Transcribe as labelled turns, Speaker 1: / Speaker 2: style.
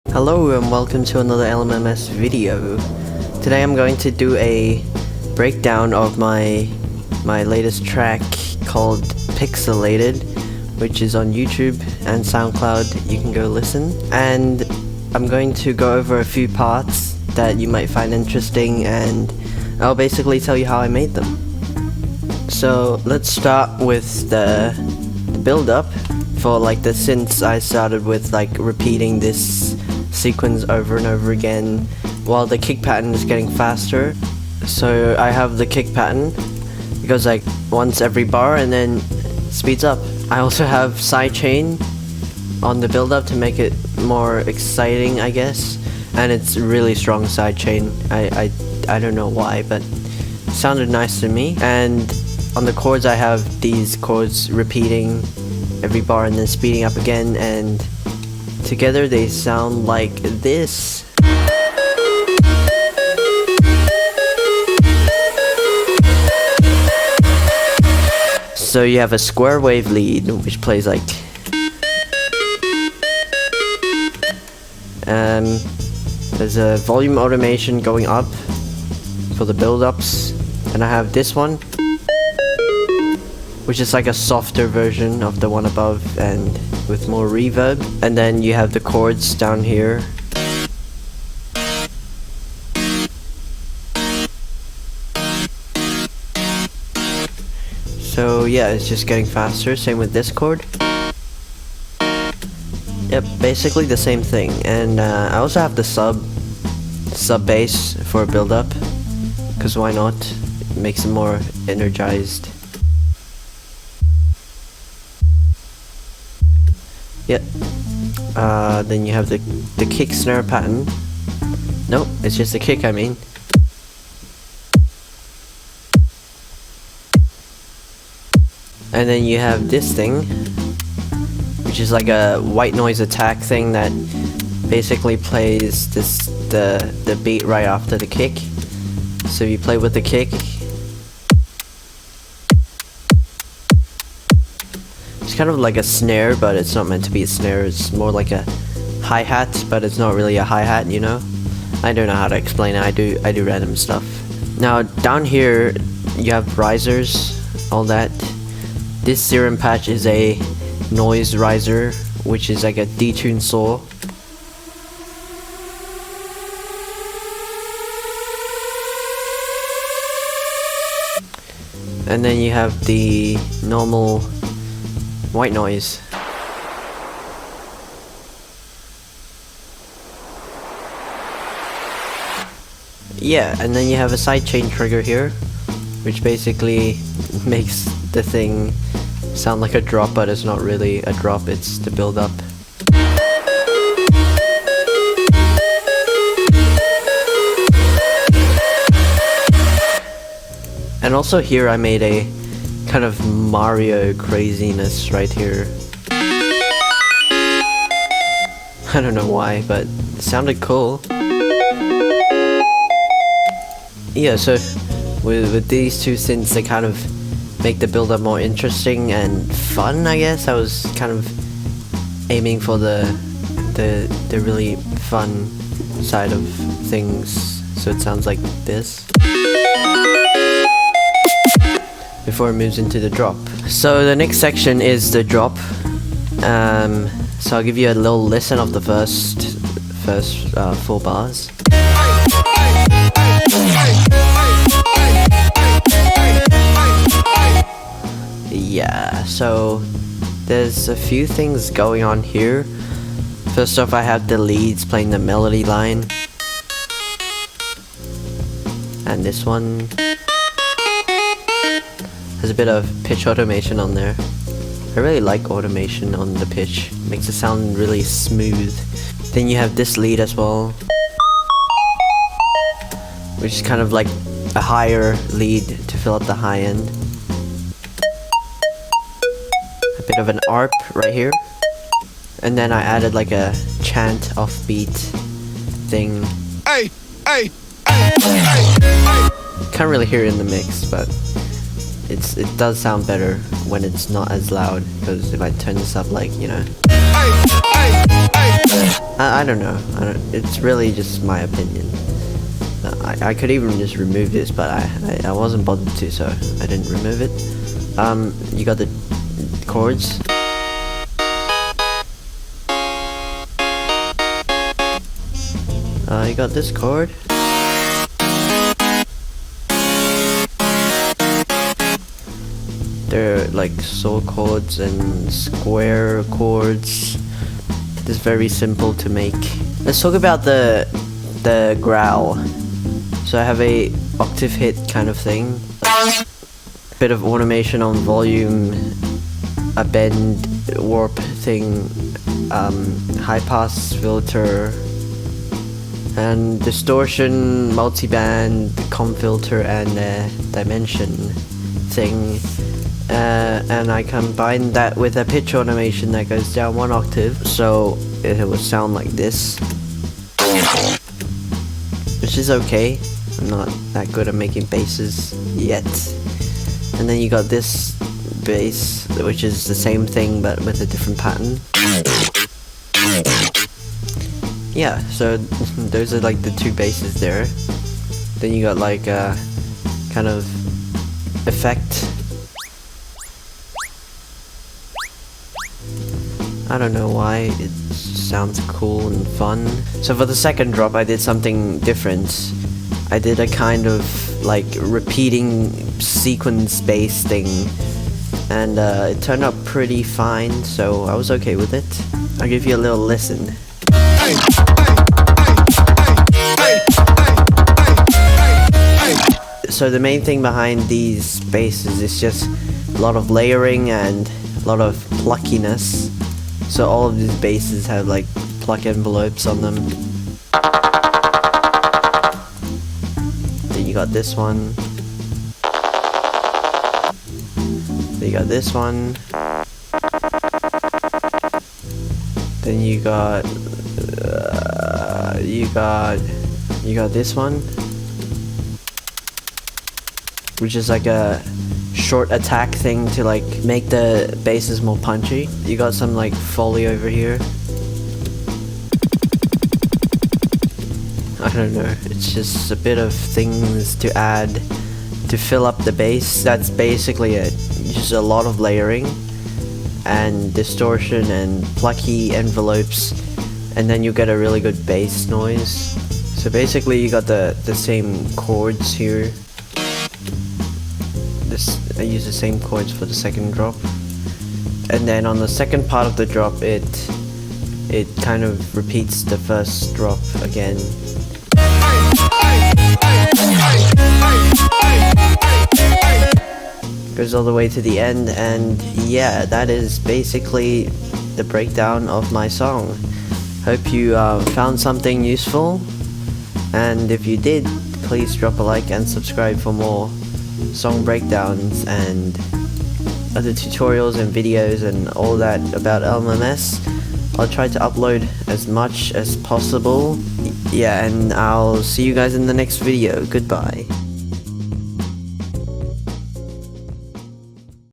Speaker 1: Hello and welcome to another LMMS video. Today I'm going to do a breakdown of my latest track called Pixelated, which is on YouTube and SoundCloud. You can go listen. And I'm going to go over a few parts that you might find interesting, and I'll basically tell you how I made them. So let's start with the build-up. For like the synths, I started with like repeating this sequence over and over again while the kick pattern is getting faster. So I have the kick pattern, it goes like once every bar and then speeds up. I also have sidechain on the build-up to make it more exciting, I guess, and it's really strong sidechain. I don't know why, but it sounded nice to me. And on the chords, I have these chords repeating every bar and then speeding up again, and together they sound like this. So you have a square wave lead which plays like there's a volume automation going up for the build-ups, and I have this one which is like a softer version of the one above and with more reverb. And then you have the chords down here. So yeah, it's just getting faster. Same with this chord. Yep, basically the same thing. And I also have the sub bass for a build-up, because why not? It makes it more energized. Yep. Then you have the kick snare pattern. Nope, it's just a kick, I mean. And then you have this thing, which is like a white noise attack thing that basically plays the beat right after the kick. So you play with the kick. It's kind of like a snare, but it's not meant to be a snare. It's more like a hi-hat, but it's not really a hi-hat, you know? I don't know how to explain it. I do random stuff. Now down here you have risers, all that. This serum patch is a noise riser, which is like a detuned saw. And then you have the normal white noise. Yeah, and then you have a sidechain trigger here, which basically makes the thing sound like a drop, but it's not really a drop, it's the build up. And also here I made a kind of Mario craziness right here. I don't know why, but it sounded cool. Yeah, so with these two synths, they kind of make the build-up more interesting and fun, I guess. I was kind of aiming for the really fun side of things, so it sounds like this before it moves into the drop. So the next section is the drop. So I'll give you a little listen of the first 4 bars. Yeah, so there's a few things going on here. First off, I have the leads playing the melody line, and this one has a bit of pitch automation on there. I really like automation on the pitch, makes it sound really smooth. Then you have this lead as well, which is kind of like a higher lead to fill up the high end. A bit of an ARP right here, and then I added like a chant offbeat thing.
Speaker 2: Hey, hey,
Speaker 1: Can't really hear it in the mix, but it does sound better when it's not as loud, because if I turn this up, like, you know, I don't know. It's really just my opinion. I could even just remove this, but I wasn't bothered to, so I didn't remove it. You got the chords. You got this chord. They're like saw chords and square chords. It's very simple to make. Let's talk about the growl. So I have a octave hit kind of thing. Bit of automation on volume, a bend, warp thing, high pass filter, and distortion, multiband, comp filter, and dimension thing. And I combine that with a pitch automation that goes down 1 octave, so it will sound like this, which is okay. I'm not that good at making basses yet. And then you got this bass, which is the same thing but with a different pattern. Yeah, so those are like the two basses there. Then you got like a kind of effect. I don't know why, it sounds cool and fun. So for the second drop I did something different. I did a kind of like repeating sequence bass thing, and it turned out pretty fine, so I was okay with it. I'll give you a little listen. So the main thing behind these basses is just a lot of layering and a lot of pluckiness. So all of these basses have like pluck envelopes on them. Then you got this one. Then you got this one. Then you got this one, which is like a short attack thing to like make the basses more punchy. You got some like Foley over here. I don't know, it's just a bit of things to add to fill up the bass. That's basically it. Just a lot of layering and distortion and plucky envelopes, and then you get a really good bass noise. So basically you got the same chords here. I use the same chords for the second drop, and then on the second part of the drop it kind of repeats the first drop again. Goes all the way to the end, and yeah, that is basically the breakdown of my song. Hope you found something useful, and if you did, please drop a like and subscribe for more song breakdowns and other tutorials and videos and all that about LMMS. I'll try to upload as much as possible. Yeah, and I'll see you guys in the next video. Goodbye.